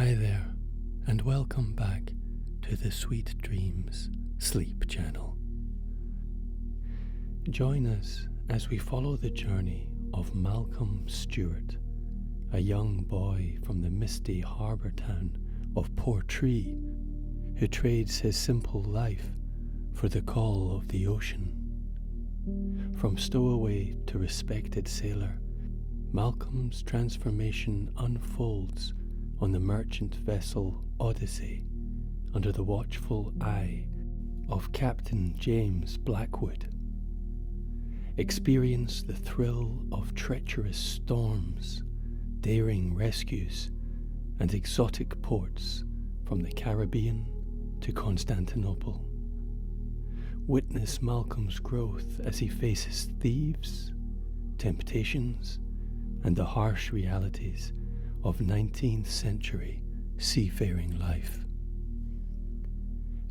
Hi there, and welcome back to the Sweet Dreams Sleep Channel. Join us as we follow the journey of Malcolm Stewart, a young boy from the misty harbour town of Portree, who trades his simple life for the call of the ocean. From stowaway to respected sailor, Malcolm's transformation unfolds on the merchant vessel Odyssey under the watchful eye of Captain James Blackwood. Experience the thrill of treacherous storms, daring rescues, and exotic ports from the Caribbean to Constantinople. Witness Malcolm's growth as he faces thieves, temptations, and the harsh realities of 19th century seafaring life.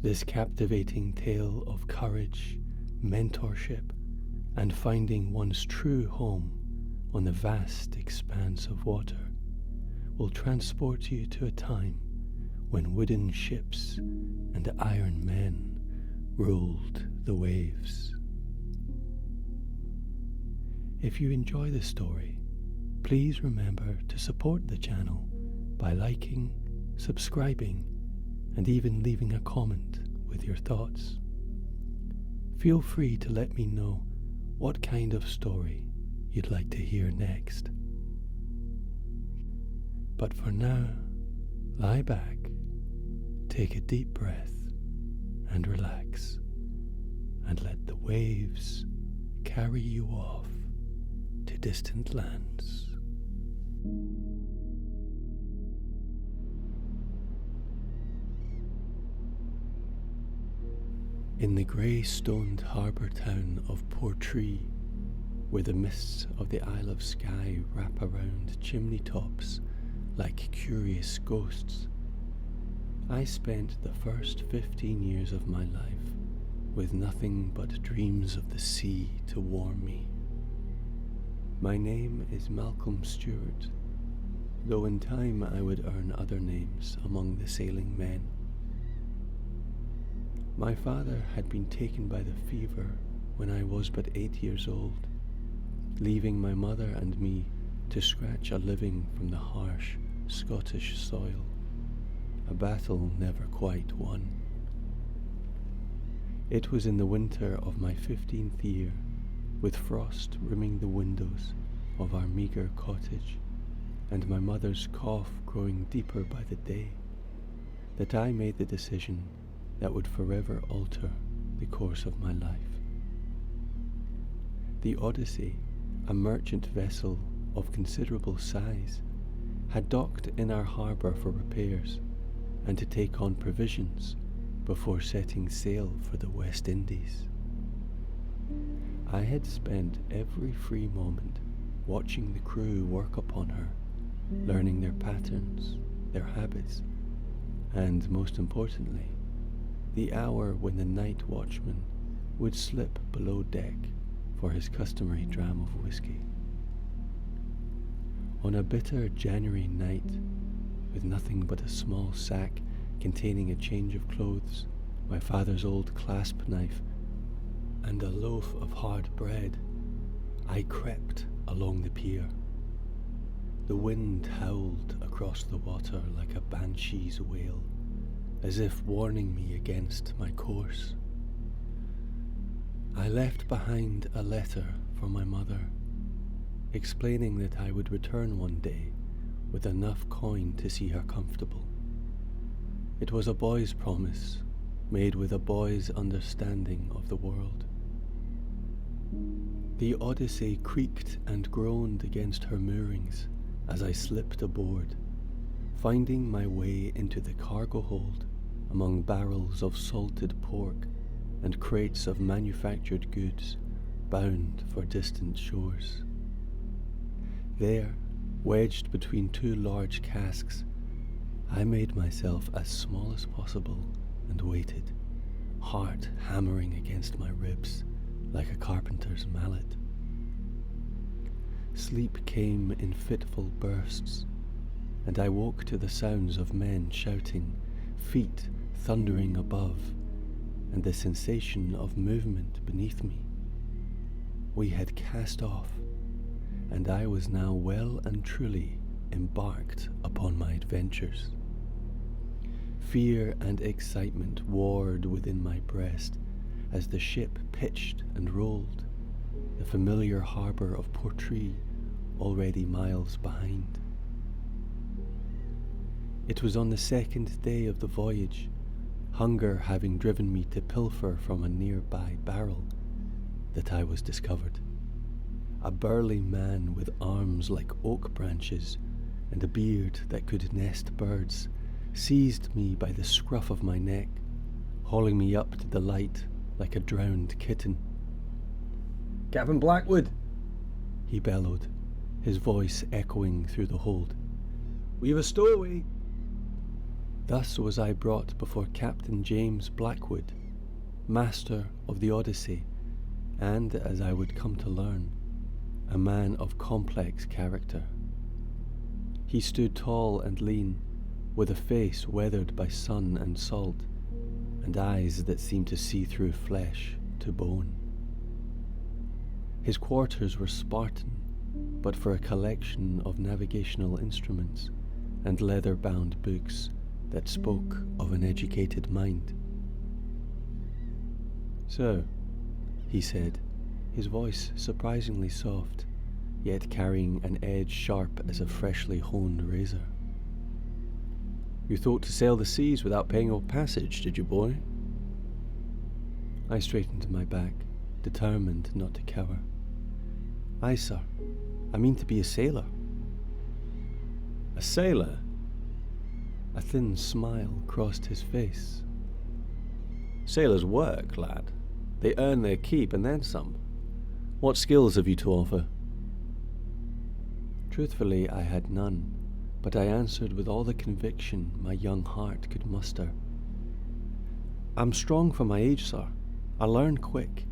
This captivating tale of courage, mentorship, and finding one's true home on the vast expanse of water will transport you to a time when wooden ships and iron men ruled the waves. If you enjoy the story, please remember to support the channel by liking, subscribing, and even leaving a comment with your thoughts. Feel free to let me know what kind of story you'd like to hear next. But for now, lie back, take a deep breath, and relax, and let the waves carry you off to distant lands. In the grey-stoned harbour town of Portree, where the mists of the Isle of Skye wrap around chimney tops like curious ghosts, I spent the first 15 years of my life with nothing but dreams of the sea to warm me. My name is Malcolm Stewart, though in time I would earn other names among the sailing men. My father had been taken by the fever when I was but 8 years old, leaving my mother and me to scratch a living from the harsh Scottish soil, a battle never quite won. It was in the winter of my 15th year, with frost rimming the windows of our meagre cottage, and my mother's cough growing deeper by the day, that I made the decision that would forever alter the course of my life. The Odyssey, a merchant vessel of considerable size, had docked in our harbour for repairs and to take on provisions before setting sail for the West Indies. I had spent every free moment watching the crew work upon her, learning their patterns, their habits, and, most importantly, the hour when the night watchman would slip below deck for his customary dram of whiskey. On a bitter January night, with nothing but a small sack containing a change of clothes, my father's old clasp knife, and a loaf of hard bread, I crept along the pier. The wind howled across the water like a banshee's wail, as if warning me against my course. I left behind a letter for my mother, explaining that I would return one day with enough coin to see her comfortable. It was a boy's promise, made with a boy's understanding of the world. The Odyssey creaked and groaned against her moorings as I slipped aboard, finding my way into the cargo hold among barrels of salted pork and crates of manufactured goods bound for distant shores. There, wedged between two large casks, I made myself as small as possible and waited, heart hammering against my ribs like a carpenter's mallet. Sleep came in fitful bursts, and I woke to the sounds of men shouting, feet thundering above, and the sensation of movement beneath me. We had cast off, and I was now well and truly embarked upon my adventures. Fear and excitement warred within my breast as the ship pitched and rolled, the familiar harbour of Portree already miles behind. It was on the second day of the voyage, hunger having driven me to pilfer from a nearby barrel, that I was discovered. A burly man with arms like oak branches and a beard that could nest birds seized me by the scruff of my neck, hauling me up to the light like a drowned kitten. "Captain Blackwood," he bellowed, his voice echoing through the hold. "We've a stowaway." Thus was I brought before Captain James Blackwood, master of the Odyssey, and, as I would come to learn, a man of complex character. He stood tall and lean, with a face weathered by sun and salt, and eyes that seemed to see through flesh to bone. His quarters were Spartan, but for a collection of navigational instruments and leather-bound books that spoke of an educated mind. "So," he said, his voice surprisingly soft, yet carrying an edge sharp as a freshly honed razor. "You thought to sail the seas without paying your passage, did you, boy?" I straightened my back, determined not to cower. "Aye, sir. I mean to be a sailor." "A sailor?" A thin smile crossed his face. "Sailors work, lad. They earn their keep and then some. What skills have you to offer?" Truthfully, I had none, but I answered with all the conviction my young heart could muster. "I'm strong for my age, sir. I learn quick,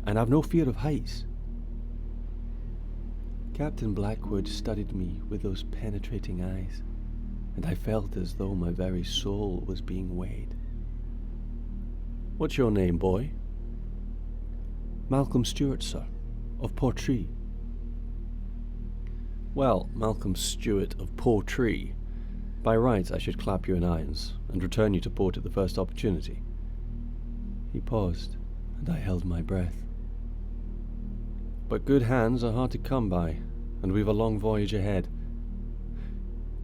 and I've no fear of heights." Captain Blackwood studied me with those penetrating eyes, and I felt as though my very soul was being weighed. "What's your name, boy?" "Malcolm Stewart, sir, of Portree." "Well, Malcolm Stewart of Portree, by rights I should clap you in irons and return you to port at the first opportunity." He paused, and I held my breath. "But good hands are hard to come by, and we've a long voyage ahead.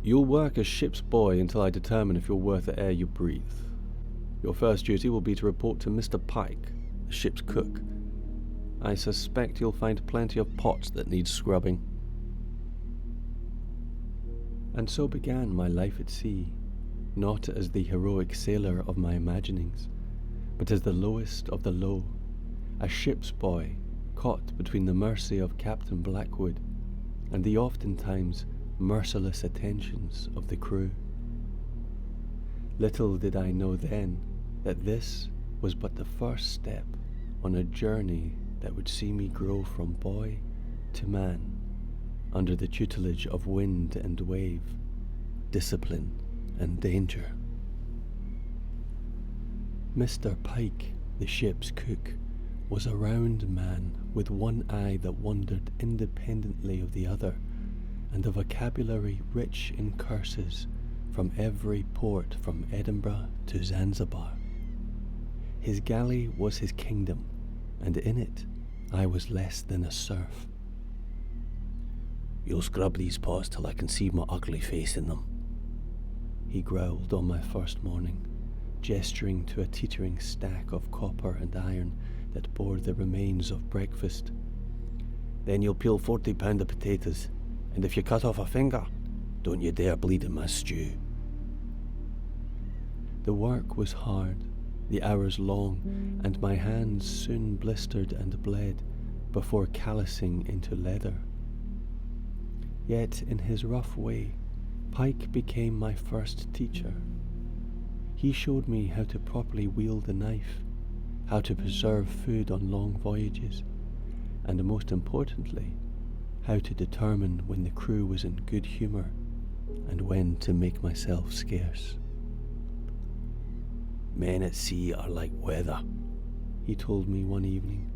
You'll work as ship's boy until I determine if you're worth the air you breathe. Your first duty will be to report to Mr. Pike, the ship's cook. I suspect you'll find plenty of pots that need scrubbing." And so began my life at sea, not as the heroic sailor of my imaginings, but as the lowest of the low, a ship's boy caught between the mercy of Captain Blackwood and the oftentimes merciless attentions of the crew. Little did I know then that this was but the first step on a journey that would see me grow from boy to man, under the tutelage of wind and wave, discipline and danger. Mr. Pike, the ship's cook, was a round man with one eye that wandered independently of the other, and a vocabulary rich in curses from every port from Edinburgh to Zanzibar. His galley was his kingdom, and in it I was less than a serf. "You'll scrub these pots till I can see my ugly face in them," he growled on my first morning, gesturing to a teetering stack of copper and iron that bore the remains of breakfast. "Then you'll peel 40 pound of potatoes, and if you cut off a finger, don't you dare bleed in my stew." The work was hard, the hours long, and my hands soon blistered and bled before callousing into leather. Yet in his rough way, Pike became my first teacher. He showed me how to properly wield a knife, how to preserve food on long voyages, and most importantly, how to determine when the crew was in good humour and when to make myself scarce. Men at sea are like weather, he told me one evening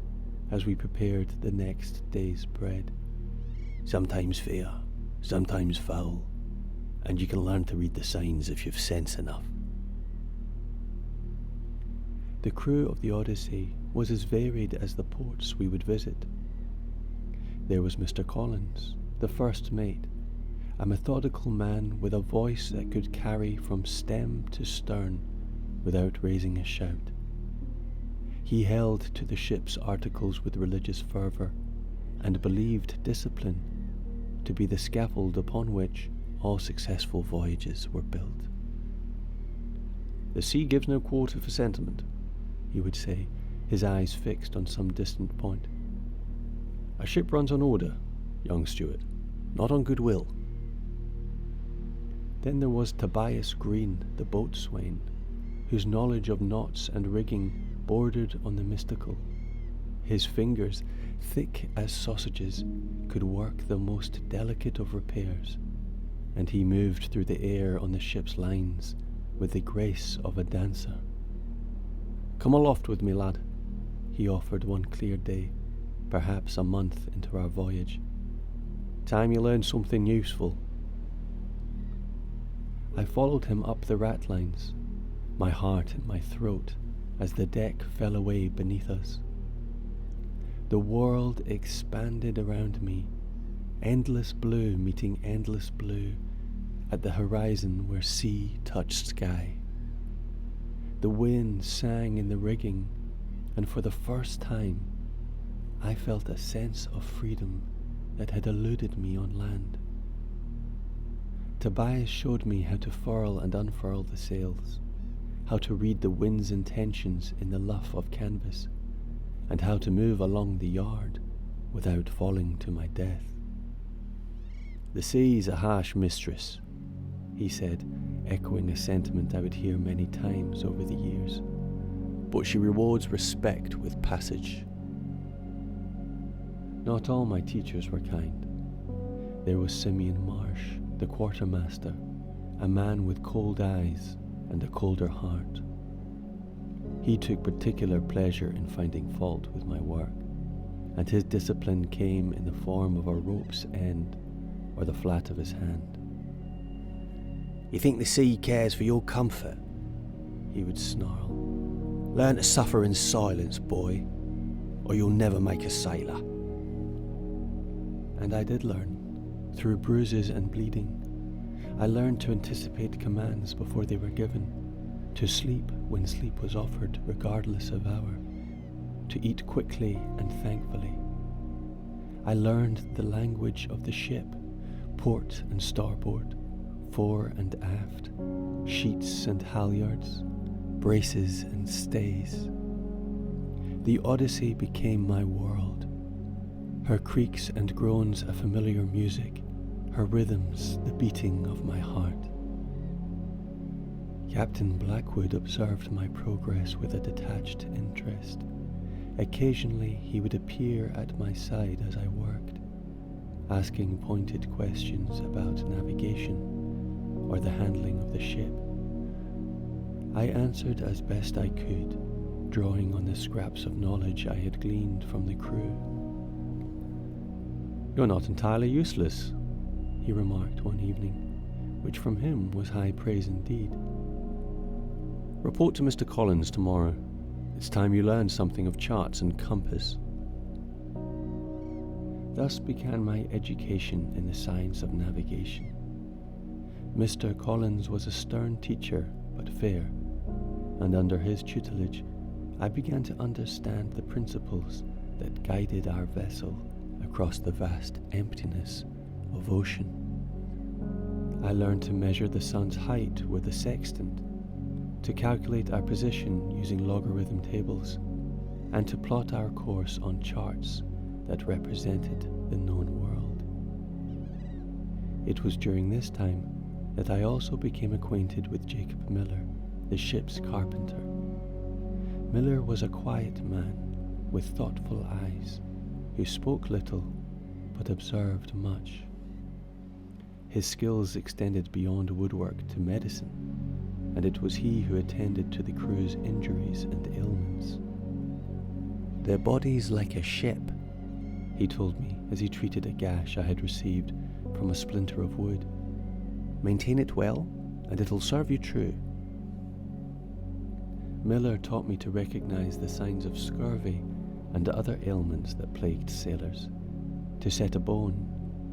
as we prepared the next day's bread. Sometimes fair, sometimes foul, and you can learn to read the signs if you've sense enough. The crew of the Odyssey was as varied as the ports we would visit. There was Mr. Collins, the first mate, a methodical man with a voice that could carry from stem to stern without raising a shout. He held to the ship's articles with religious fervour and believed discipline to be the scaffold upon which all successful voyages were built. "The sea gives no quarter for sentiment," he would say, his eyes fixed on some distant point. "A ship runs on order, young steward, not on goodwill." Then there was Tobias Green, the boatswain, whose knowledge of knots and rigging bordered on the mystical. His fingers, thick as sausages, could work the most delicate of repairs, and he moved through the air on the ship's lines with the grace of a dancer. "Come aloft with me, lad," he offered one clear day, perhaps a month into our voyage. "Time you learn something useful." I followed him up the ratlines, my heart in my throat as the deck fell away beneath us. The world expanded around me, endless blue meeting endless blue at the horizon where sea touched sky. The wind sang in the rigging, and for the first time I felt a sense of freedom that had eluded me on land. Tobias showed me how to furl and unfurl the sails, how to read the wind's intentions in the luff of canvas, and how to move along the yard without falling to my death. "The sea's a harsh mistress," he said, echoing a sentiment I would hear many times over the years. "But she rewards respect with passage." Not all my teachers were kind. There was Simeon Marsh, the quartermaster, a man with cold eyes and a colder heart. He took particular pleasure in finding fault with my work, and his discipline came in the form of a rope's end or the flat of his hand. "You think the sea cares for your comfort?" he would snarl. "Learn to suffer in silence, boy, or you'll never make a sailor." And I did learn, through bruises and bleeding. I learned to anticipate commands before they were given, to sleep when sleep was offered regardless of hour, to eat quickly and thankfully. I learned the language of the ship, port and starboard, fore and aft, sheets and halyards, braces and stays. The Odyssey became my world, her creaks and groans a familiar music, her rhythms the beating of my heart. Captain Blackwood observed my progress with a detached interest. Occasionally he would appear at my side as I worked, asking pointed questions about navigation or the handling of the ship. I answered as best I could, drawing on the scraps of knowledge I had gleaned from the crew. "You're not entirely useless," he remarked one evening, which from him was high praise indeed. "Report to Mr. Collins tomorrow. It's time you learned something of charts and compass." Thus began my education in the science of navigation. Mr. Collins was a stern teacher, but fair, and under his tutelage I began to understand the principles that guided our vessel across the vast emptiness of ocean. I learned to measure the sun's height with a sextant, to calculate our position using logarithm tables, and to plot our course on charts that represented the known world. It was during this time that I also became acquainted with Jacob Miller, the ship's carpenter. Miller was a quiet man with thoughtful eyes, who spoke little but observed much. His skills extended beyond woodwork to medicine, and it was he who attended to the crew's injuries and ailments. "Their body's like a ship," he told me as he treated a gash I had received from a splinter of wood. "Maintain it well, and it'll serve you true." Miller taught me to recognize the signs of scurvy and other ailments that plagued sailors, to set a bone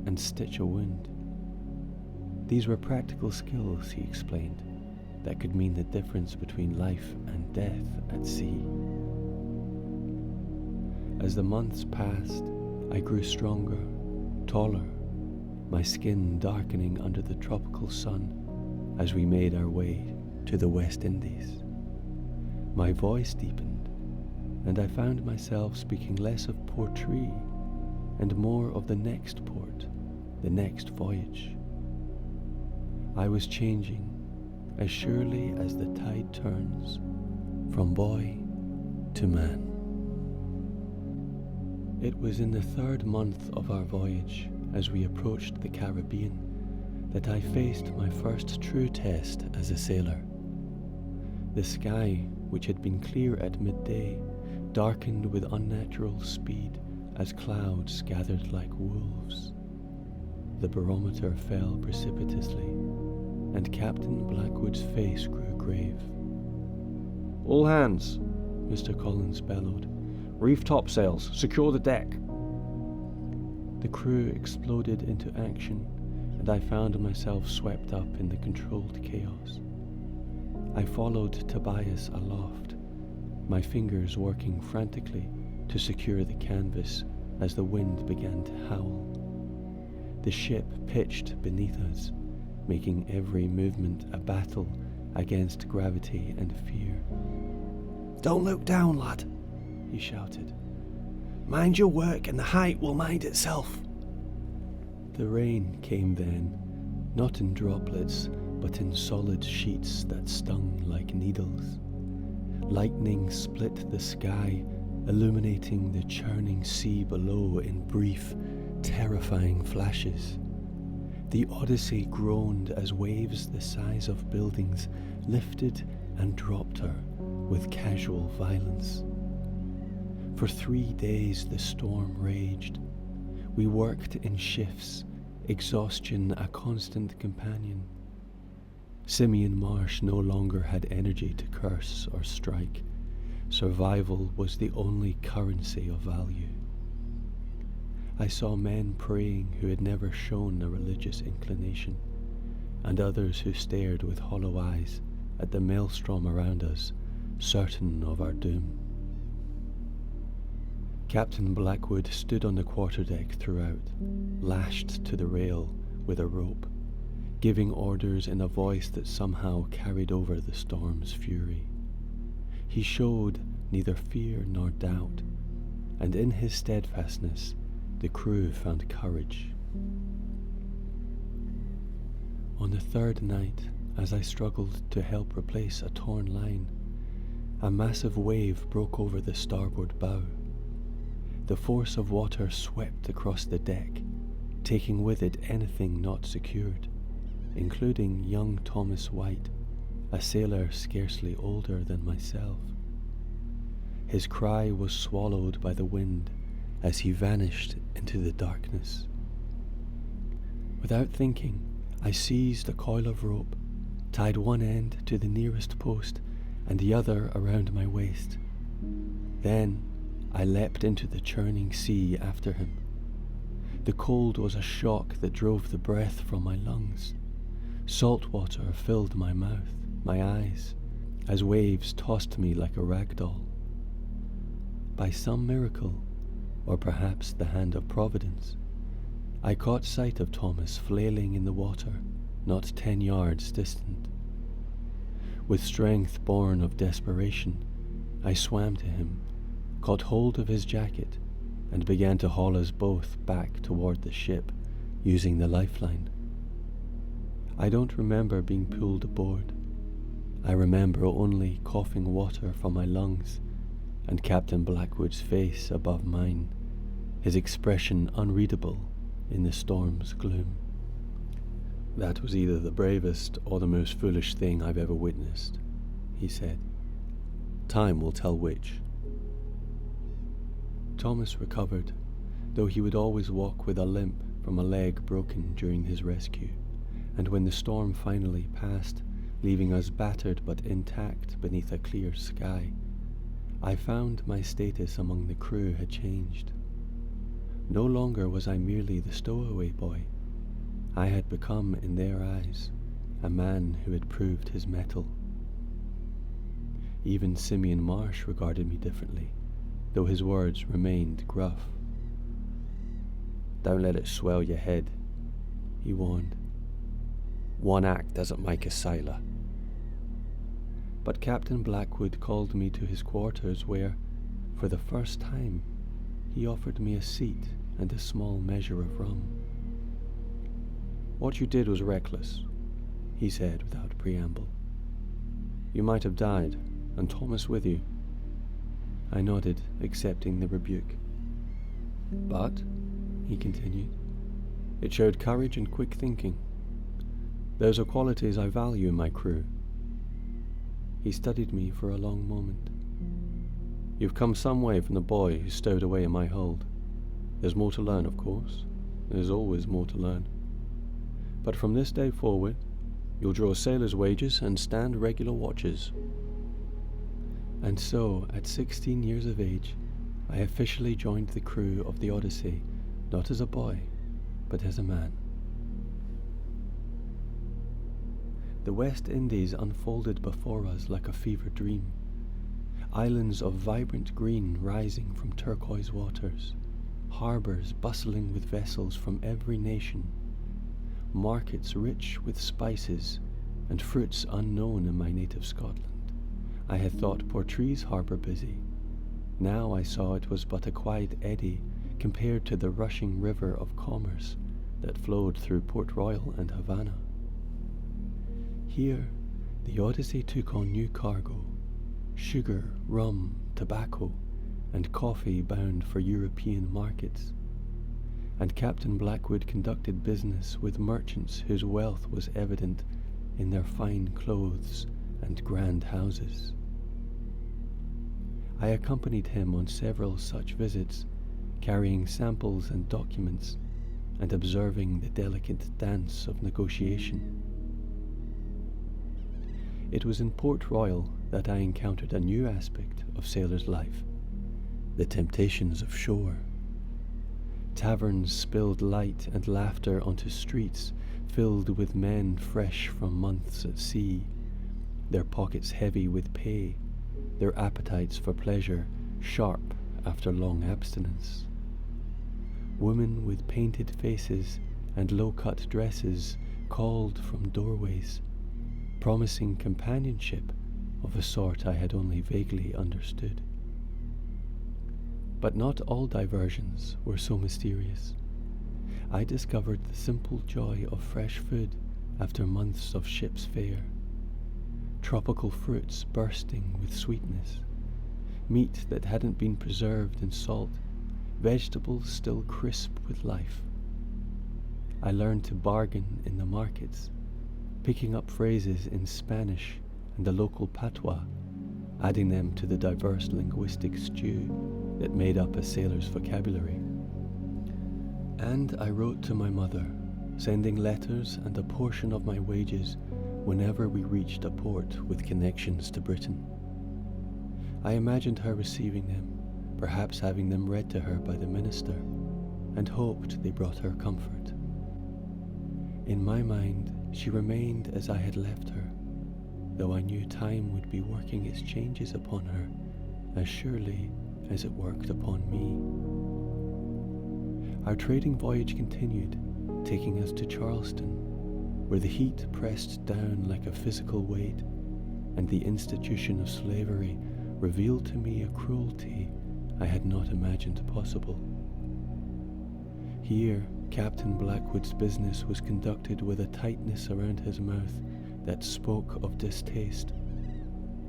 and stitch a wound. These were practical skills, he explained, that could mean the difference between life and death at sea. As the months passed, I grew stronger, taller, my skin darkening under the tropical sun as we made our way to the West Indies. My voice deepened, and I found myself speaking less of Portree and more of the next port, the next voyage. I was changing as surely as the tide turns from boy to man. It was in the 3rd month of our voyage, as we approached the Caribbean, that I faced my first true test as a sailor. The sky, which had been clear at midday, darkened with unnatural speed as clouds gathered like wolves. The barometer fell precipitously, and Captain Blackwood's face grew grave. "All hands," Mr. Collins bellowed. "Reef topsails, secure the deck." The crew exploded into action, and I found myself swept up in the controlled chaos. I followed Tobias aloft, my fingers working frantically to secure the canvas as the wind began to howl. The ship pitched beneath us, making every movement a battle against gravity and fear. "Don't look down, lad," he shouted. "Mind your work and the height will mind itself." The rain came then, not in droplets, but in solid sheets that stung like needles. Lightning split the sky, illuminating the churning sea below in brief, terrifying flashes. The Odyssey groaned as waves the size of buildings lifted and dropped her with casual violence. For 3 days the storm raged. We worked in shifts, exhaustion a constant companion. Simeon Marsh no longer had energy to curse or strike. Survival was the only currency of value. I saw men praying who had never shown a religious inclination, and others who stared with hollow eyes at the maelstrom around us, certain of our doom. Captain Blackwood stood on the quarterdeck throughout, lashed to the rail with a rope, giving orders in a voice that somehow carried over the storm's fury. He showed neither fear nor doubt, and in his steadfastness the crew found courage. On the 3rd night, as I struggled to help replace a torn line, a massive wave broke over the starboard bow. The force of water swept across the deck, taking with it anything not secured, including young Thomas White, a sailor scarcely older than myself. His cry was swallowed by the wind as he vanished into the darkness. Without thinking, I seized a coil of rope, tied one end to the nearest post and the other around my waist. Then I leapt into the churning sea after him. The cold was a shock that drove the breath from my lungs. Salt water filled my mouth, my eyes, as waves tossed me like a rag doll. By some miracle, or perhaps the hand of Providence, I caught sight of Thomas flailing in the water, not 10 yards distant. With strength born of desperation, I swam to him, caught hold of his jacket, and began to haul us both back toward the ship, using the lifeline. I don't remember being pulled aboard. I remember only coughing water from my lungs, and Captain Blackwood's face above mine, his expression unreadable in the storm's gloom. "That was either the bravest or the most foolish thing I've ever witnessed," he said. "Time will tell which." Thomas recovered, though he would always walk with a limp from a leg broken during his rescue, and when the storm finally passed, leaving us battered but intact beneath a clear sky, I found my status among the crew had changed. No longer was I merely the stowaway boy. I had become, in their eyes, a man who had proved his mettle. Even Simeon Marsh regarded me differently, though his words remained gruff. "Don't let it swell your head," he warned. "One act doesn't make a sailor." But Captain Blackwood called me to his quarters where, for the first time, he offered me a seat and a small measure of rum. "What you did was reckless," he said without preamble. "You might have died, and Thomas with you." I nodded, accepting the rebuke. "But," he continued, "it showed courage and quick thinking. Those are qualities I value in my crew." He studied me for a long moment. "You've come some way from the boy who stowed away in my hold. There's more to learn, of course. There's always more to learn. But from this day forward, you'll draw sailor's wages and stand regular watches." And so, at 16 years of age, I officially joined the crew of the Odyssey, not as a boy, but as a man. The West Indies unfolded before us like a fever dream. Islands of vibrant green rising from turquoise waters, harbours bustling with vessels from every nation, markets rich with spices and fruits unknown in my native Scotland. I had thought Portree's harbour busy. Now I saw it was but a quiet eddy compared to the rushing river of commerce that flowed through Port Royal and Havana. Here, the Odyssey took on new cargo: sugar, rum, tobacco, and coffee bound for European markets. And Captain Blackwood conducted business with merchants whose wealth was evident in their fine clothes and grand houses. I accompanied him on several such visits, carrying samples and documents, and observing the delicate dance of negotiation. It was in Port Royal that I encountered a new aspect of sailor's life: the temptations of shore. Taverns spilled light and laughter onto streets filled with men fresh from months at sea, their pockets heavy with pay, their appetites for pleasure sharp after long abstinence. Women with painted faces and low-cut dresses called from doorways, promising companionship of a sort I had only vaguely understood. But not all diversions were so mysterious. I discovered the simple joy of fresh food after months of ship's fare. Tropical fruits bursting with sweetness, meat that hadn't been preserved in salt, vegetables still crisp with life. I learned to bargain in the markets, picking up phrases in Spanish and the local patois, adding them to the diverse linguistic stew that made up a sailor's vocabulary. And I wrote to my mother, sending letters and a portion of my wages whenever we reached a port with connections to Britain. I imagined her receiving them, perhaps having them read to her by the minister, and hoped they brought her comfort. In my mind, she remained as I had left her, though I knew time would be working its changes upon her as surely as it worked upon me. Our trading voyage continued, taking us to Charleston, where the heat pressed down like a physical weight, and the institution of slavery revealed to me a cruelty I had not imagined possible. Here, Captain Blackwood's business was conducted with a tightness around his mouth that spoke of distaste,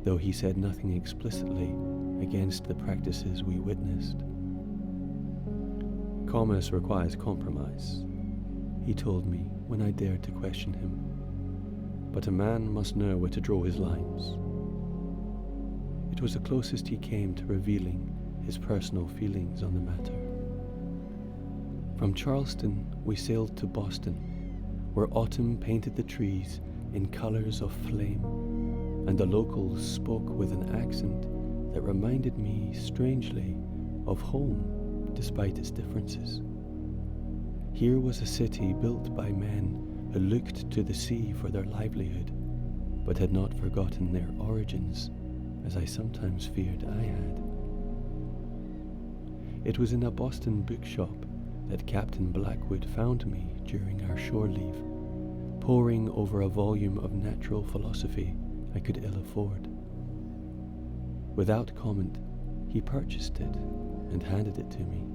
though he said nothing explicitly against the practices we witnessed. "Commerce requires compromise," he told me when I dared to question him, but a man must know where to draw his lines. It was the closest he came to revealing his personal feelings on the matter. From Charleston, we sailed to Boston, where autumn painted the trees in colors of flame, and the locals spoke with an accent that reminded me strangely of home despite its differences. Here was a city built by men who looked to the sea for their livelihood, but had not forgotten their origins, as I sometimes feared I had. It was in a Boston bookshop that Captain Blackwood found me during our shore leave, poring over a volume of natural philosophy I could ill afford. Without comment, he purchased it and handed it to me.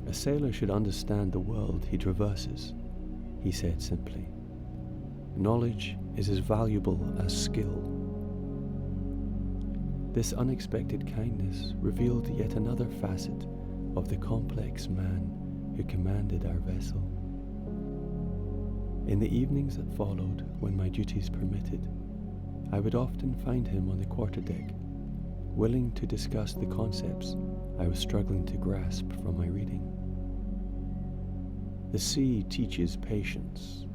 A sailor should understand the world he traverses, he said simply. Knowledge is as valuable as skill. This unexpected kindness revealed yet another facet of the complex man who commanded our vessel. In the evenings that followed, when my duties permitted, I would often find him on the quarterdeck, willing to discuss the concepts I was struggling to grasp from my reading. "The sea teaches patience,"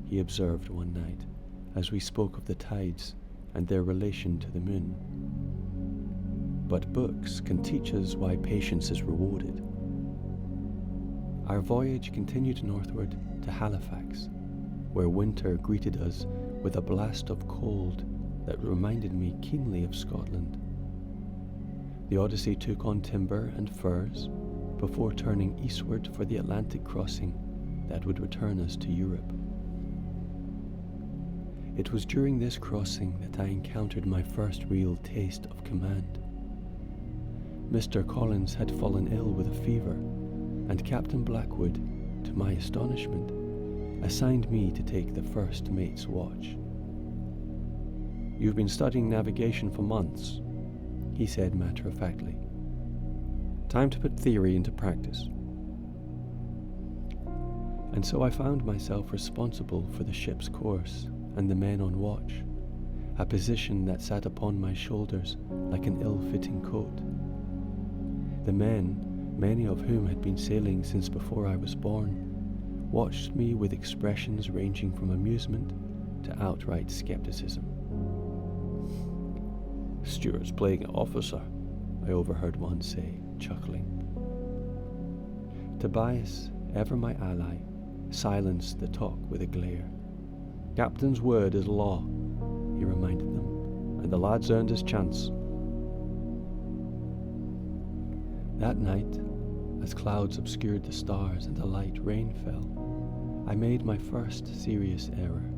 he observed one night, as we spoke of the tides and their relation to the moon. "But books can teach us why patience is rewarded." Our voyage continued northward to Halifax, where winter greeted us with a blast of cold that reminded me keenly of Scotland. The Odyssey took on timber and furs before turning eastward for the Atlantic crossing that would return us to Europe. It was during this crossing that I encountered my first real taste of command. Mr. Collins had fallen ill with a fever, and Captain Blackwood, to my astonishment, assigned me to take the first mate's watch. "You've been studying navigation for months," he said matter-of-factly. "Time to put theory into practice." And so I found myself responsible for the ship's course and the men on watch, a position that sat upon my shoulders like an ill-fitting coat. The men, many of whom had been sailing since before I was born, watched me with expressions ranging from amusement to outright skepticism. "Stuart's playing officer," I overheard one say, chuckling. Tobias, ever my ally, silenced the talk with a glare. "Captain's word is law," he reminded them, "and the lad's earned his chance." That night, as clouds obscured the stars and a light rain fell, I made my first serious error.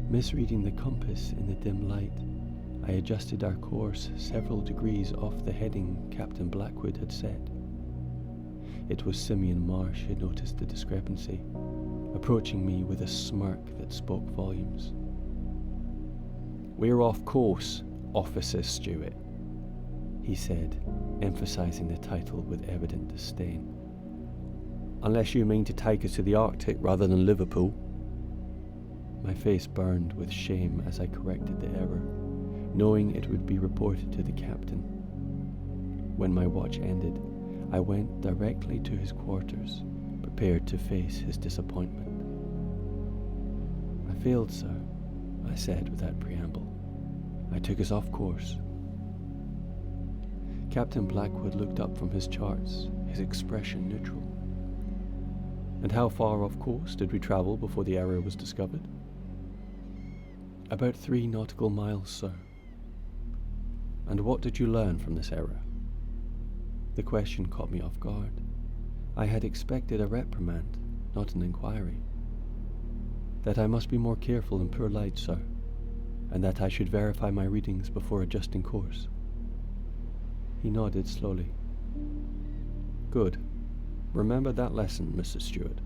Misreading the compass in the dim light, I adjusted our course several degrees off the heading Captain Blackwood had set. It was Simeon Marsh who noticed the discrepancy, approaching me with a smirk that spoke volumes. "We're off course, Officer Stewart," he said, emphasizing the title with evident disdain. "Unless you mean to take us to the Arctic rather than Liverpool." My face burned with shame as I corrected the error, knowing it would be reported to the captain. When my watch ended, I went directly to his quarters, prepared to face his disappointment. "I failed, sir," I said without preamble. "I took us off course." Captain Blackwood looked up from his charts, his expression neutral. "And how far off course did we travel before the error was discovered?" "About 3 nautical miles, sir." "And what did you learn from this error?" The question caught me off guard. I had expected a reprimand, not an inquiry. "That I must be more careful in poor light, sir, and that I should verify my readings before adjusting course." He nodded slowly. "Good. Remember that lesson, Mr. Stewart.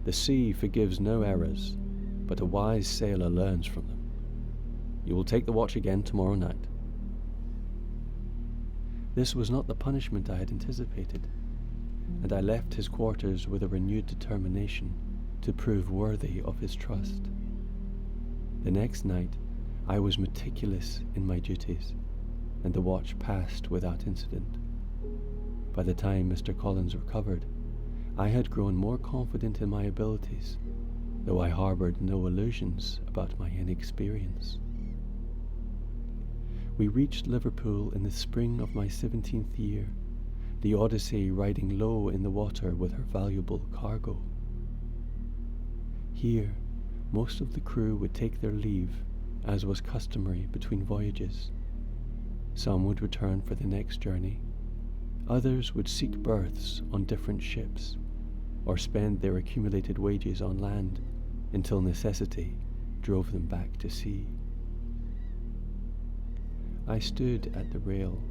The sea forgives no errors, but a wise sailor learns from them. You will take the watch again tomorrow night." This was not the punishment I had anticipated. and I left his quarters with a renewed determination to prove worthy of his trust. The next night, I was meticulous in my duties, and the watch passed without incident. By the time Mr. Collins recovered, I had grown more confident in my abilities, though I harboured no illusions about my inexperience. We reached Liverpool in the spring of my 17th year, the Odyssey riding low in the water with her valuable cargo. Here, most of the crew would take their leave, as was customary between voyages. Some would return for the next journey, others would seek berths on different ships, or spend their accumulated wages on land until necessity drove them back to sea. I stood at the rail,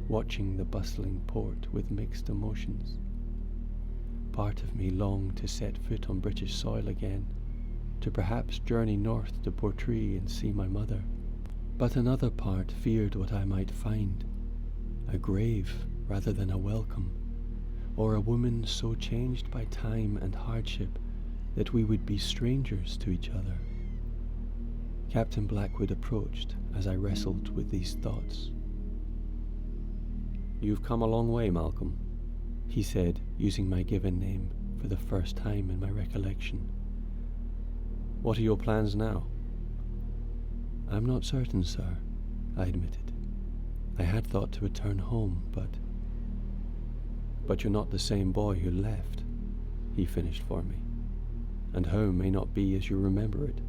watching the bustling port with mixed emotions. Part of me longed to set foot on British soil again, to perhaps journey north to Portree and see my mother. But another part feared what I might find, a grave rather than a welcome, or a woman so changed by time and hardship that we would be strangers to each other. Captain Blackwood approached as I wrestled with these thoughts. "You've come a long way, Malcolm," he said, using my given name for the first time in my recollection. "What are your plans now?" "I'm not certain, sir," I admitted. I had thought to return home, but... "But you're not the same boy who left," he finished for me, "and home may not be as you remember it."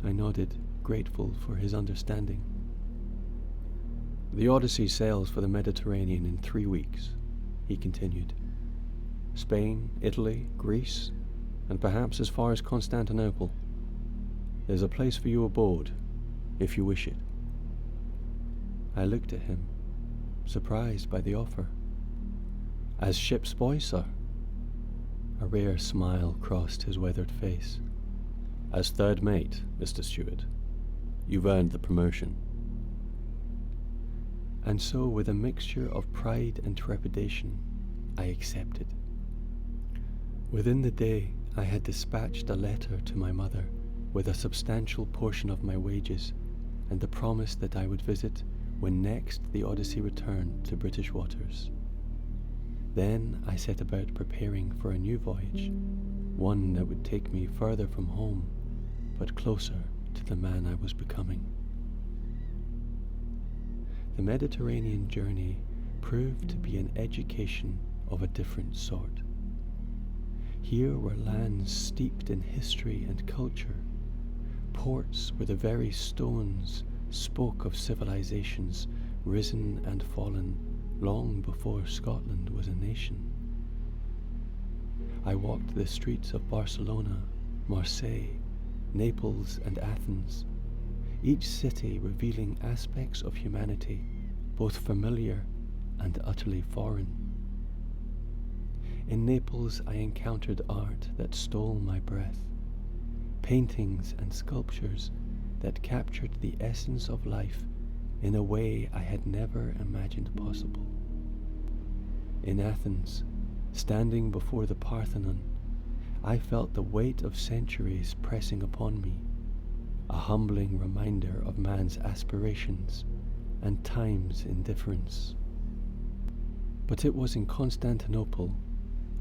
I nodded, grateful for his understanding. "The Odyssey sails for the Mediterranean in 3 weeks," he continued. "Spain, Italy, Greece, and perhaps as far as Constantinople. There's a place for you aboard, if you wish it." I looked at him, surprised by the offer. "As ship's boy, sir?" A rare smile crossed his weathered face. "As third mate, Mr. Stewart. You've earned the promotion." And so, with a mixture of pride and trepidation, I accepted. Within the day, I had dispatched a letter to my mother with a substantial portion of my wages and the promise that I would visit when next the Odyssey returned to British waters. Then I set about preparing for a new voyage, one that would take me further from home, but closer to the man I was becoming. The Mediterranean journey proved to be an education of a different sort. Here were lands steeped in history and culture, ports where the very stones spoke of civilizations risen and fallen long before Scotland was a nation. I walked the streets of Barcelona, Marseille, Naples, and Athens, each city revealing aspects of humanity, both familiar and utterly foreign. In Naples I encountered art that stole my breath, paintings and sculptures that captured the essence of life in a way I had never imagined possible. In Athens, standing before the Parthenon, I felt the weight of centuries pressing upon me, a humbling reminder of man's aspirations and time's indifference. But it was in Constantinople,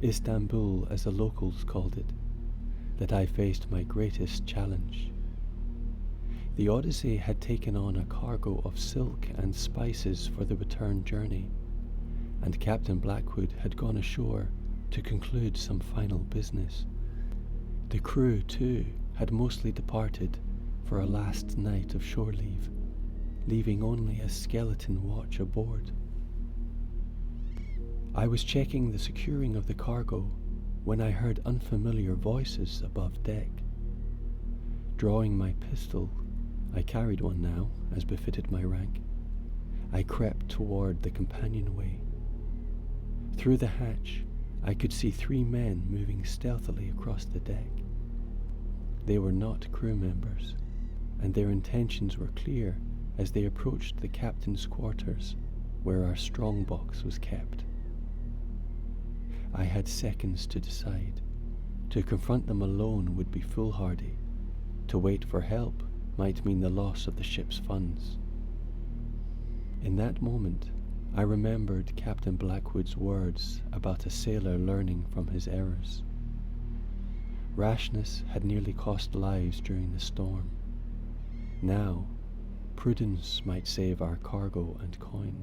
Istanbul as the locals called it, that I faced my greatest challenge. The Odyssey had taken on a cargo of silk and spices for the return journey, and Captain Blackwood had gone ashore to conclude some final business. The crew, too, had mostly departed for a last night of shore leave, leaving only a skeleton watch aboard. I was checking the securing of the cargo when I heard unfamiliar voices above deck. Drawing my pistol, I carried one now, as befitted my rank, I crept toward the companionway. Through the hatch, I could see 3 men moving stealthily across the deck. They were not crew members, and their intentions were clear as they approached the captain's quarters, where our strong box was kept. I had seconds to decide. To confront them alone would be foolhardy. To wait for help might mean the loss of the ship's funds. In that moment, I remembered Captain Blackwood's words about a sailor learning from his errors. Rashness had nearly cost lives during the storm. Now, prudence might save our cargo and coin.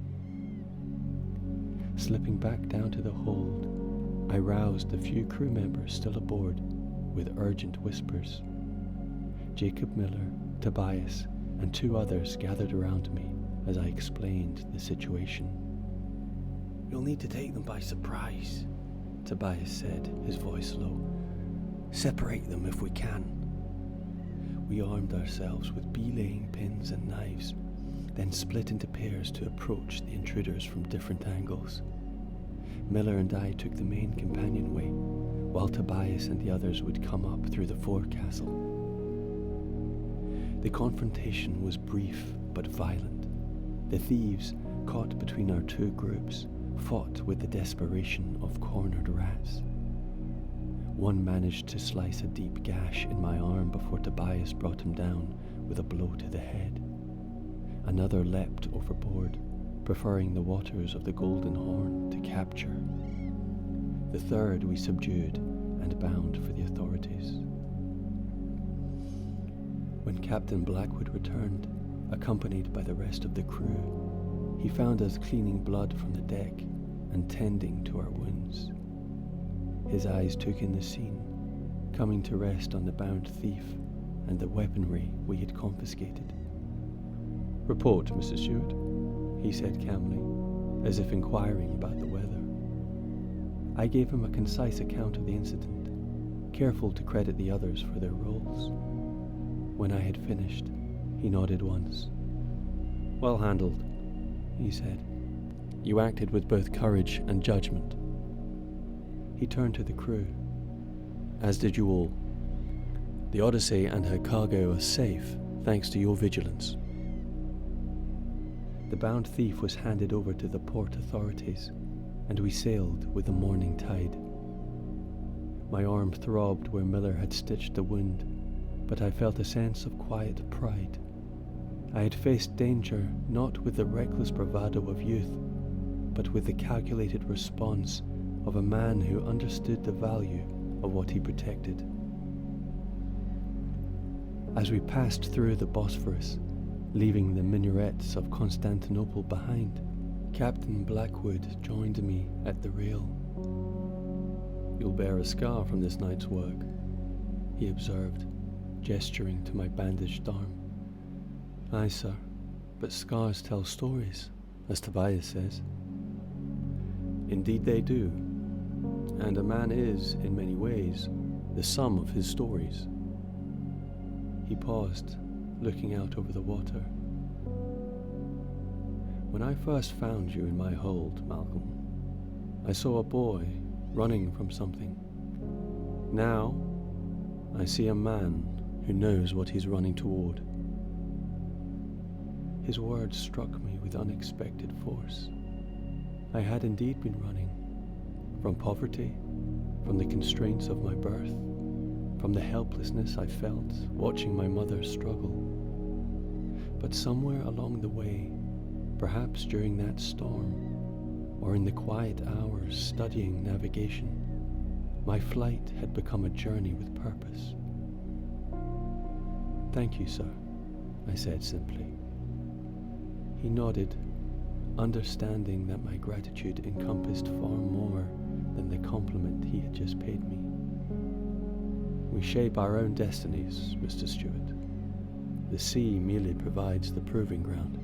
Slipping back down to the hold, I roused the few crew members still aboard with urgent whispers. Jacob Miller, Tobias, and 2 others gathered around me as I explained the situation. "You'll need to take them by surprise," Tobias said, his voice low. "Separate them if we can." We armed ourselves with belaying pins and knives, then split into pairs to approach the intruders from different angles. Miller and I took the main companionway, while Tobias and the others would come up through the forecastle. The confrontation was brief but violent. The thieves, caught between our 2 groups, fought with the desperation of cornered rats. One managed to slice a deep gash in my arm before Tobias brought him down with a blow to the head. Another leapt overboard, preferring the waters of the Golden Horn to capture. The third we subdued and bound for the authorities. When Captain Blackwood returned, accompanied by the rest of the crew, he found us cleaning blood from the deck and tending to our wounds. His eyes took in the scene, coming to rest on the bound thief and the weaponry we had confiscated. "Report, Mr. Stewart," he said calmly, as if inquiring about the weather. I gave him a concise account of the incident, careful to credit the others for their roles. When I had finished, he nodded once. "Well handled," he said. "You acted with both courage and judgment." He turned to the crew. "As did you all. The Odyssey and her cargo are safe, thanks to your vigilance." The bound thief was handed over to the port authorities, and we sailed with the morning tide. My arm throbbed where Miller had stitched the wound, but I felt a sense of quiet pride. I had faced danger not with the reckless bravado of youth, but with the calculated response of a man who understood the value of what he protected. As we passed through the Bosphorus, leaving the minarets of Constantinople behind, Captain Blackwood joined me at the rail. "You'll bear a scar from this night's work," he observed, gesturing to my bandaged arm. "Aye, sir, but scars tell stories, as Tobias says." "Indeed they do, and a man is, in many ways, the sum of his stories." He paused, looking out over the water. "When I first found you in my hold, Malcolm, I saw a boy running from something. Now, I see a man who knows what he's running toward." His words struck me with unexpected force. I had indeed been running. From poverty, from the constraints of my birth, from the helplessness I felt watching my mother struggle. But somewhere along the way, perhaps during that storm, or in the quiet hours studying navigation, my flight had become a journey with purpose. "Thank you, sir," I said simply. He nodded, understanding that my gratitude encompassed far more than the compliment he had just paid me. "We shape our own destinies, Mr. Stewart. The sea merely provides the proving ground."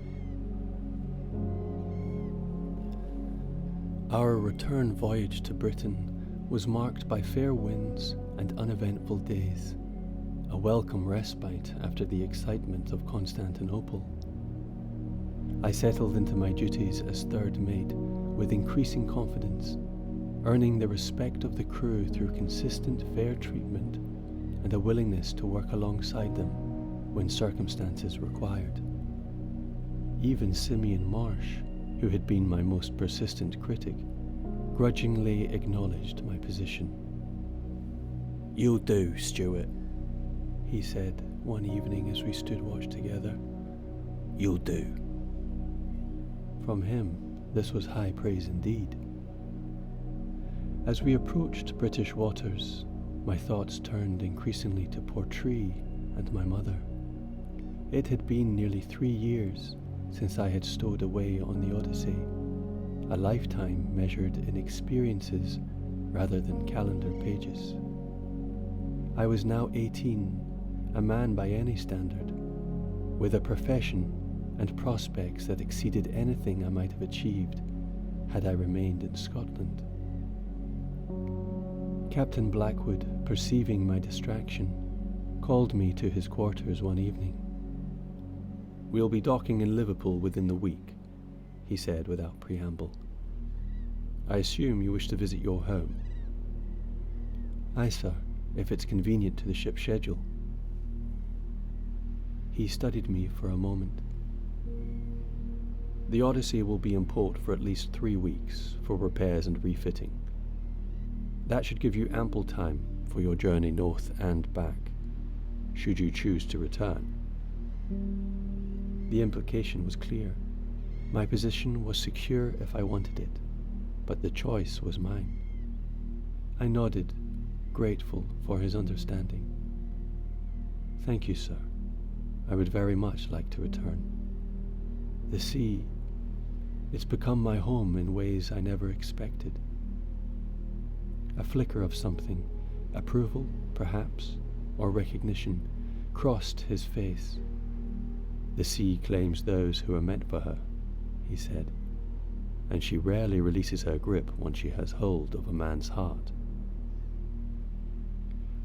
Our return voyage to Britain was marked by fair winds and uneventful days, a welcome respite after the excitement of Constantinople. I settled into my duties as third mate with increasing confidence, earning the respect of the crew through consistent fair treatment and a willingness to work alongside them when circumstances required. Even Simeon Marsh, who had been my most persistent critic, grudgingly acknowledged my position. "You'll do, Stuart," he said one evening as we stood watch together. "You'll do." From him, this was high praise indeed. As we approached British waters, my thoughts turned increasingly to Portree and my mother. It had been nearly 3 years since I had stowed away on the Odyssey, a lifetime measured in experiences rather than calendar pages. I was now 18, a man by any standard, with a profession and prospects that exceeded anything I might have achieved had I remained in Scotland. Captain Blackwood, perceiving my distraction, called me to his quarters one evening. "We'll be docking in Liverpool within the week," he said without preamble. "I assume you wish to visit your home." "Aye, sir, if it's convenient to the ship's schedule." He studied me for a moment. "The Odyssey will be in port for at least 3 weeks for repairs and refitting. That should give you ample time for your journey north and back, should you choose to return." The implication was clear. My position was secure if I wanted it, but the choice was mine. I nodded, grateful for his understanding. "Thank you, sir. I would very much like to return. The sea, it's become my home in ways I never expected." A flicker of something, approval, perhaps, or recognition, crossed his face. "The sea claims those who are meant for her," he said, "and she rarely releases her grip once she has hold of a man's heart."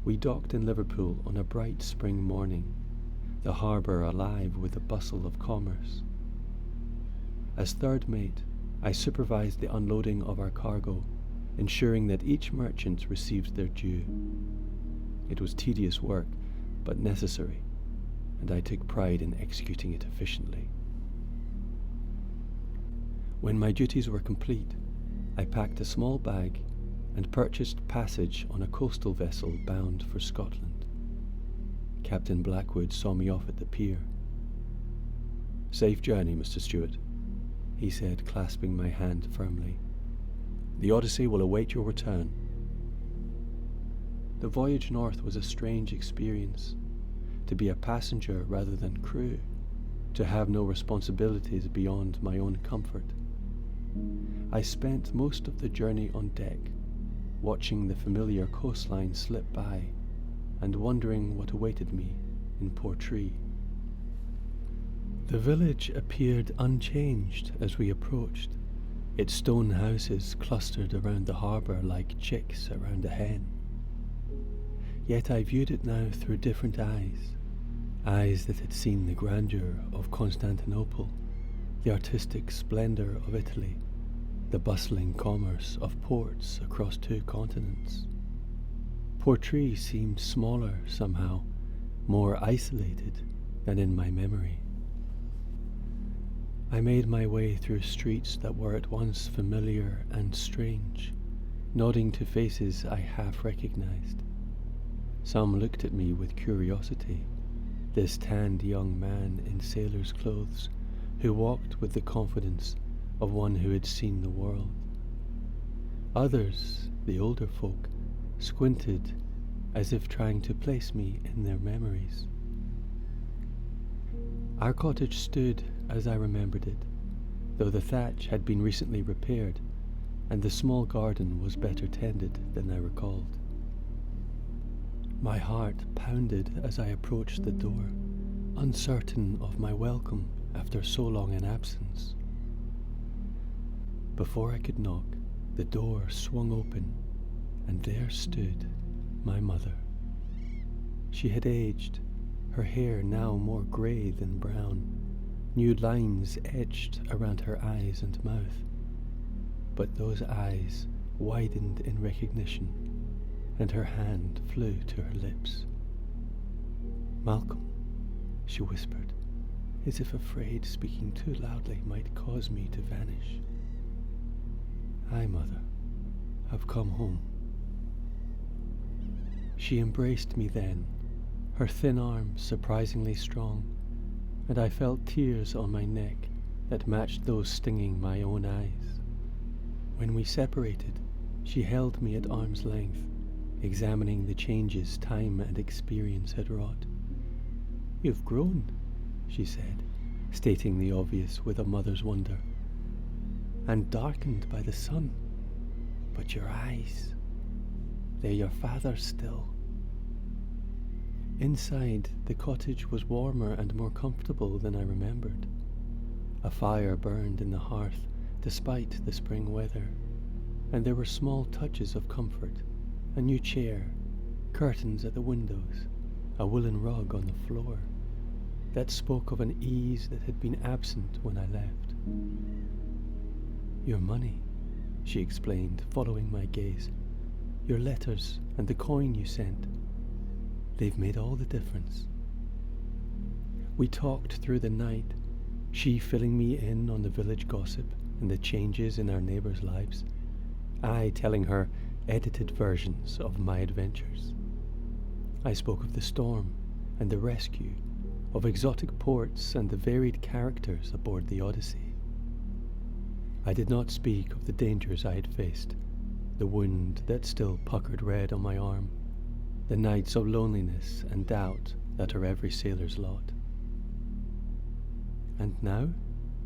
We docked in Liverpool on a bright spring morning, the harbour alive with the bustle of commerce. As third mate, I supervised the unloading of our cargo, ensuring that each merchant received their due. It was tedious work, but necessary, and I took pride in executing it efficiently. When my duties were complete, I packed a small bag and purchased passage on a coastal vessel bound for Scotland. Captain Blackwood saw me off at the pier. "Safe journey, Mr. Stewart," he said, clasping my hand firmly. "The Odyssey will await your return." The voyage north was a strange experience. To be a passenger rather than crew, to have no responsibilities beyond my own comfort. I spent most of the journey on deck, watching the familiar coastline slip by and wondering what awaited me in Portree. The village appeared unchanged as we approached, its stone houses clustered around the harbour like chicks around a hen. Yet I viewed it now through different eyes, eyes that had seen the grandeur of Constantinople, the artistic splendour of Italy, the bustling commerce of ports across 2 continents. Portree seemed smaller somehow, more isolated than in my memory. I made my way through streets that were at once familiar and strange, nodding to faces I half recognized. Some looked at me with curiosity, this tanned young man in sailor's clothes who walked with the confidence of one who had seen the world. Others, the older folk, squinted as if trying to place me in their memories. Our cottage stood as I remembered it, though the thatch had been recently repaired and the small garden was better tended than I recalled. My heart pounded as I approached the door, uncertain of my welcome after so long an absence. Before I could knock, the door swung open, and there stood my mother. She had aged, her hair now more grey than brown, new lines etched around her eyes and mouth. But those eyes widened in recognition, and her hand flew to her lips. "Malcolm," she whispered, as if afraid speaking too loudly might cause me to vanish. "Aye, mother," have come home." She embraced me then, her thin arms surprisingly strong, and I felt tears on my neck that matched those stinging my own eyes. When we separated, she held me at arm's length, examining the changes time and experience had wrought. "You've grown," she said, stating the obvious with a mother's wonder. "And darkened by the sun. But your eyes, they're your father's still." Inside, the cottage was warmer and more comfortable than I remembered. A fire burned in the hearth despite the spring weather, and there were small touches of comfort: a new chair, curtains at the windows, a woolen rug on the floor, that spoke of an ease that had been absent when I left. "Your money," she explained, following my gaze. "Your letters and the coin you sent. They've made all the difference." We talked through the night, she filling me in on the village gossip and the changes in our neighbours' lives, I telling her edited versions of my adventures. I spoke of the storm and the rescue, of exotic ports and the varied characters aboard the Odyssey. I did not speak of the dangers I had faced, the wound that still puckered red on my arm, the nights of loneliness and doubt that are every sailor's lot. "And now?"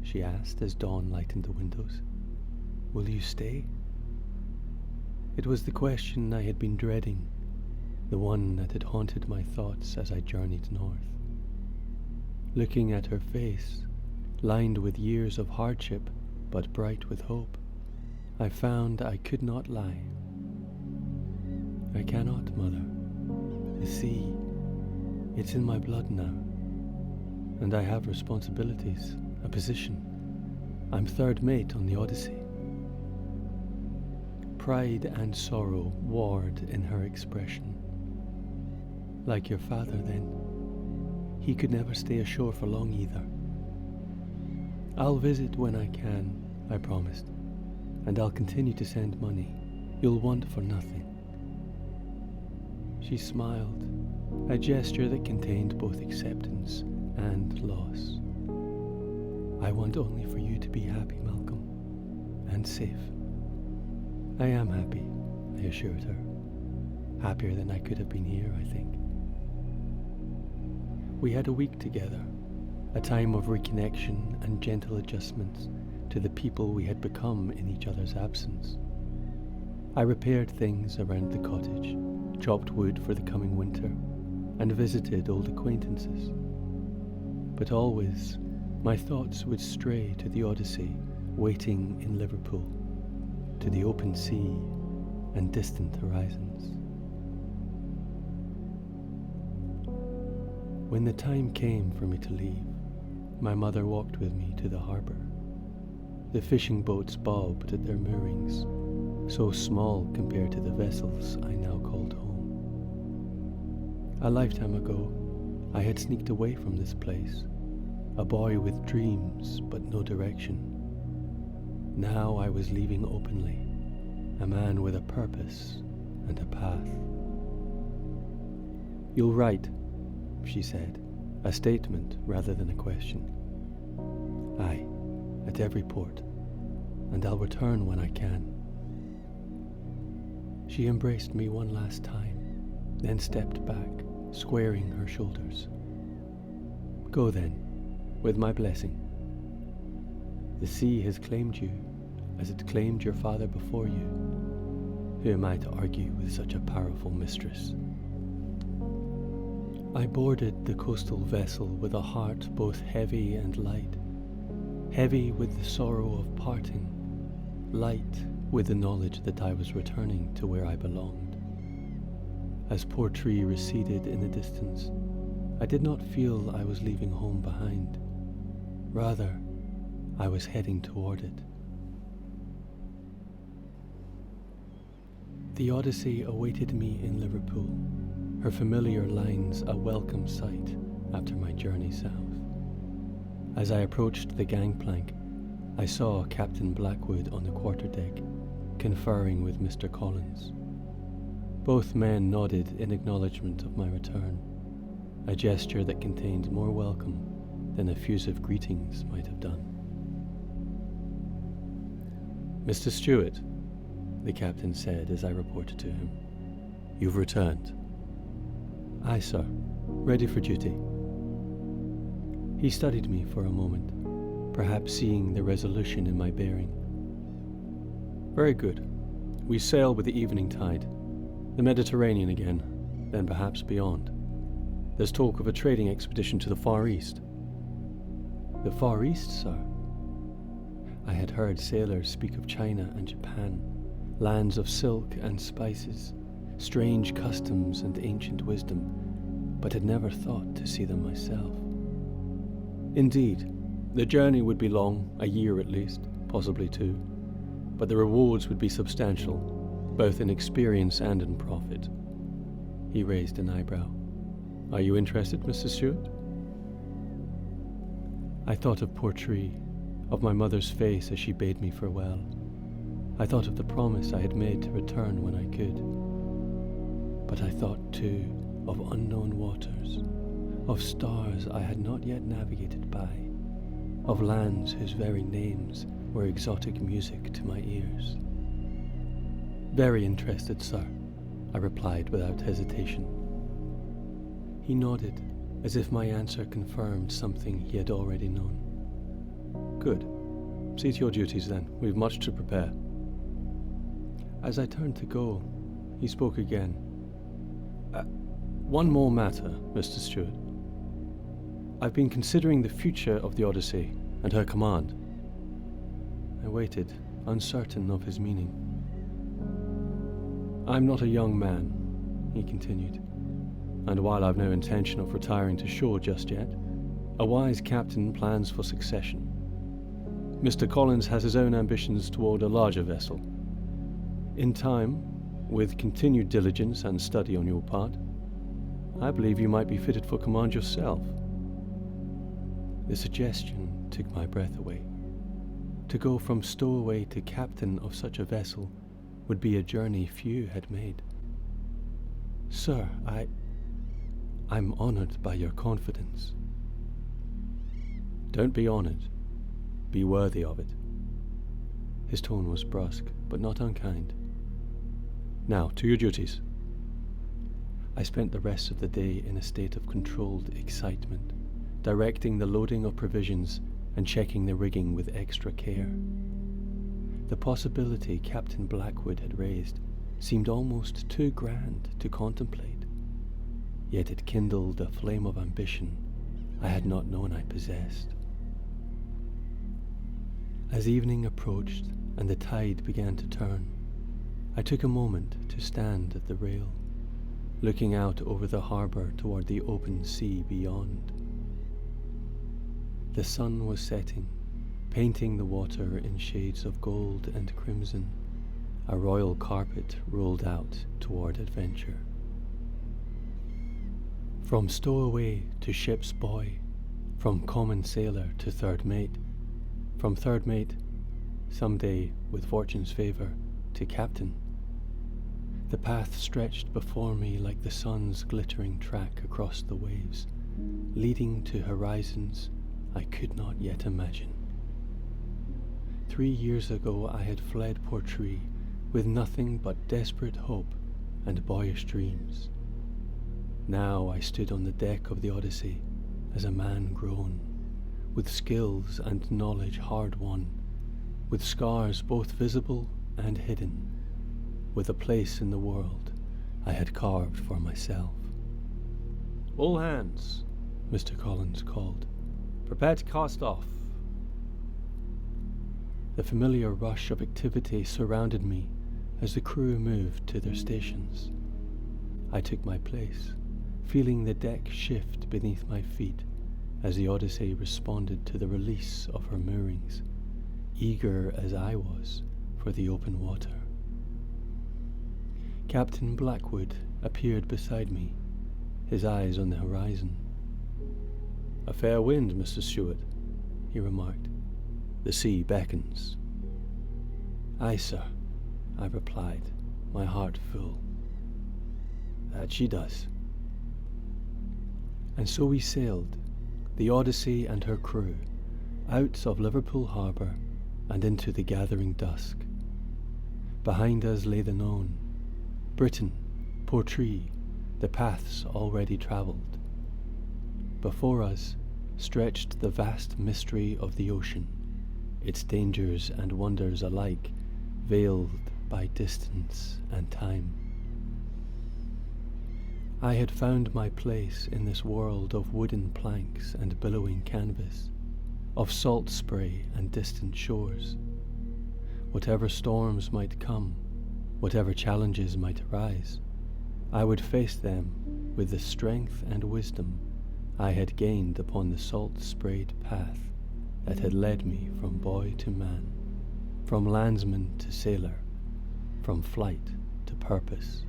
she asked as dawn lightened the windows. "Will you stay?" It was the question I had been dreading, the one that had haunted my thoughts as I journeyed north. Looking at her face, lined with years of hardship but bright with hope, I found I could not lie. "I cannot, Mother. The sea, it's in my blood now. And I have responsibilities, a position. I'm third mate on the Odyssey." Pride and sorrow warred in her expression. "Like your father, then. He could never stay ashore for long either." "I'll visit when I can," I promised, "and I'll continue to send money. You'll want for nothing." She smiled, a gesture that contained both acceptance and loss. "I want only for you to be happy, Malcolm, and safe." "I am happy," I assured her. "Happier than I could have been here, I think." We had a week together, a time of reconnection and gentle adjustments to the people we had become in each other's absence. I repaired things around the cottage, chopped wood for the coming winter, and visited old acquaintances. But always, my thoughts would stray to the Odyssey waiting in Liverpool, to the open sea and distant horizons. When the time came for me to leave, my mother walked with me to the harbour. The fishing boats bobbed at their moorings, so small compared to the vessels I now called home. A lifetime ago, I had sneaked away from this place, a boy with dreams but no direction. Now I was leaving openly, a man with a purpose and a path. "You'll write," she said, a statement rather than a question. "Aye, at every port, and I'll return when I can." She embraced me one last time, then stepped back, squaring her shoulders. "Go then, with my blessing. The sea has claimed you, as it claimed your father before you. Who am I to argue with such a powerful mistress?" I boarded the coastal vessel with a heart both heavy and light, heavy with the sorrow of parting, light with the knowledge that I was returning to where I belonged. As Portree receded in the distance, I did not feel I was leaving home behind. Rather, I was heading toward it. The Odyssey awaited me in Liverpool, her familiar lines a welcome sight after my journey south. As I approached the gangplank, I saw Captain Blackwood on the quarterdeck, conferring with Mr. Collins. Both men nodded in acknowledgement of my return, a gesture that contained more welcome than effusive greetings might have done. "Mr. Stewart," the captain said as I reported to him, "you've returned." "Aye, sir. Ready for duty." He studied me for a moment, perhaps seeing the resolution in my bearing. "Very good. We sail with the evening tide. The Mediterranean again, then perhaps beyond. There's talk of a trading expedition to the Far East." "The Far East, sir?" I had heard sailors speak of China and Japan, lands of silk and spices, strange customs and ancient wisdom, but had never thought to see them myself. "Indeed, the journey would be long, a year at least, possibly two, but the rewards would be substantial, both in experience and in profit." He raised an eyebrow. "Are you interested, Mr. Stewart?" I thought of Portree, of my mother's face as she bade me farewell. I thought of the promise I had made to return when I could. But I thought too of unknown waters, of stars I had not yet navigated by, of lands whose very names were exotic music to my ears. "Very interested, sir," I replied without hesitation. He nodded, as if my answer confirmed something he had already known. "Good. See to your duties then. We've much to prepare." As I turned to go, he spoke again. "One more matter, Mr. Stewart. I've been considering the future of the Odyssey and her command." I waited, uncertain of his meaning. "I'm not a young man," he continued, "and while I've no intention of retiring to shore just yet, a wise captain plans for succession. Mr. Collins has his own ambitions toward a larger vessel. In time, with continued diligence and study on your part, I believe you might be fitted for command yourself." The suggestion took my breath away. To go from stowaway to captain of such a vessel would be a journey few had made. "Sir, I'm honored by your confidence." "Don't be honored. Be worthy of it." His tone was brusque, but not unkind. "Now, to your duties." I spent the rest of the day in a state of controlled excitement, directing the loading of provisions and checking the rigging with extra care. The possibility Captain Blackwood had raised seemed almost too grand to contemplate, yet it kindled a flame of ambition I had not known I possessed. As evening approached and the tide began to turn, I took a moment to stand at the rail, looking out over the harbour toward the open sea beyond. The sun was setting, painting the water in shades of gold and crimson. A royal carpet rolled out toward adventure. From stowaway to ship's boy, from common sailor to third mate, from third mate, someday with fortune's favour, to captain. The path stretched before me like the sun's glittering track across the waves, leading to horizons I could not yet imagine. 3 years ago I had fled Portree with nothing but desperate hope and boyish dreams. Now I stood on the deck of the Odyssey as a man grown, with skills and knowledge hard won, with scars both visible and hidden, with a place in the world I had carved for myself. "All hands," Mr. Collins called. "Prepare to cast off." The familiar rush of activity surrounded me as the crew moved to their stations. I took my place, feeling the deck shift beneath my feet as the Odyssey responded to the release of her moorings, eager as I was for the open water. Captain Blackwood appeared beside me, his eyes on the horizon. "A fair wind, Mr. Stewart," he remarked. "The sea beckons." "Aye, sir," I replied, my heart full. That she does. And so we sailed, the Odyssey and her crew, out of Liverpool harbour and into the gathering dusk. Behind us lay the known, Britain, Portree, the paths already travelled. Before us stretched the vast mystery of the ocean, its dangers and wonders alike veiled by distance and time. I had found my place in this world of wooden planks and billowing canvas, of salt spray and distant shores. Whatever storms might come, whatever challenges might arise, I would face them with the strength and wisdom I had gained upon the salt-sprayed path that had led me from boy to man, from landsman to sailor, from flight to purpose.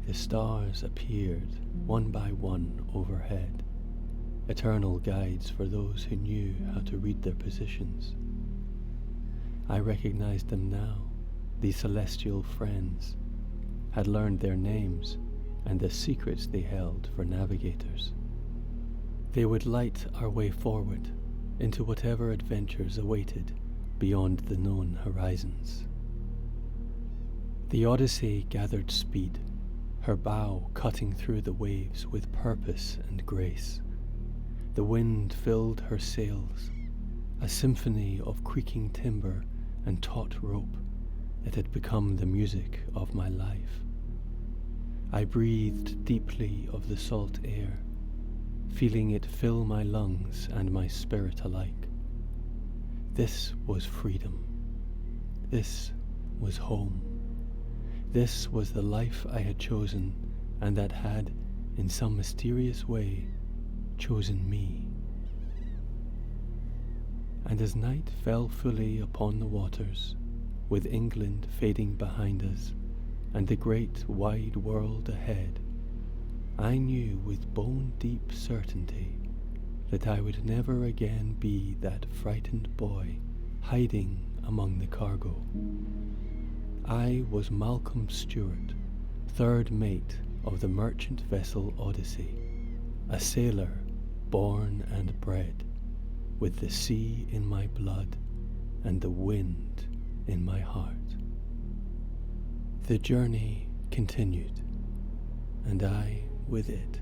The stars appeared one by one overhead, eternal guides for those who knew how to read their positions. I recognized them now, these celestial friends, had learned their names and the secrets they held for navigators. They would light our way forward into whatever adventures awaited beyond the known horizons. The Odyssey gathered speed, her bow cutting through the waves with purpose and grace. The wind filled her sails, a symphony of creaking timber and taut rope that had become the music of my life. I breathed deeply of the salt air, feeling it fill my lungs and my spirit alike. This was freedom. This was home. This was the life I had chosen and that had, in some mysterious way, chosen me. And as night fell fully upon the waters, with England fading behind us, and the great wide world ahead, I knew with bone-deep certainty that I would never again be that frightened boy hiding among the cargo. I was Malcolm Stewart, third mate of the merchant vessel Odyssey, a sailor born and bred, with the sea in my blood and the wind in my heart. The journey continued, and I with it.